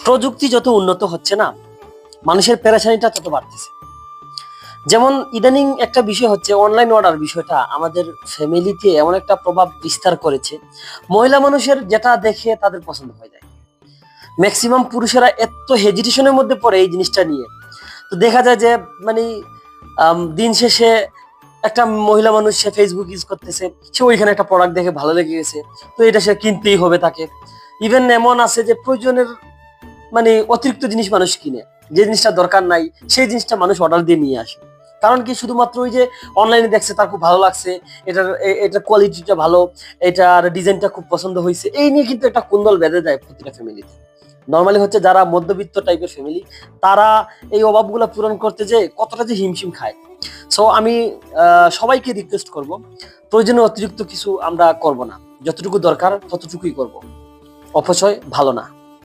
প্রযুক্তি যত উন্নত হচ্ছে না, মানুষের পেরেশানিটা তত বাড়তেছে। যেমন ইদানিং একটা বিষয় হচ্ছে অনলাইন অর্ডার বিষয়টা আমাদের ফ্যামিলিতে এমন একটা প্রভাব বিস্তার করেছে, মহিলা মানুষের যেটা দেখে তাদের পছন্দ হয়ে যায়। ম্যাক্সিমাম পুরুষেরা এত হেজিটেশনের মধ্যে পড়ে এই জিনিসটা নিয়ে। তো দেখা যায় যে মানে দিন শেষে একটা মহিলা মানুষ সে ফেসবুক ইউজ করতেছে, সে ওইখানে একটা প্রোডাক্ট দেখে ভালো লেগে গেছে, তো এটা সে কিনতেই হবে তাকে। ইভেন এমন আছে যে প্রয়োজনের মানে অতিরিক্ত জিনিস মানুষ কিনে, যে জিনিসটা দরকার নাই সেই জিনিসটা মানুষ অর্ডার দিয়ে নিয়ে আসে। কারণ কি, শুধুমাত্র ওই যে অনলাইনে দেখছে তার খুব ভালো লাগছে, এটার কোয়ালিটিটা ভালো, এটার ডিজাইনটা খুব পছন্দ হয়েছে, এই নিয়ে কিন্তু একটা কুন্দল বেঁধে যায় প্রতিটা ফ্যামিলিতে। নর্মালি হচ্ছে যারা মধ্যবিত্ত টাইপের ফ্যামিলি, তারা এই অভাবগুলো পূরণ করতে যে কতটা যে হিমশিম খায়। সো আমি সবাইকে রিকোয়েস্ট করব, প্রয়োজনে অতিরিক্ত কিছু আমরা করব না, যতটুকু দরকার ততটুকুই করব। অপচয় ভালো না।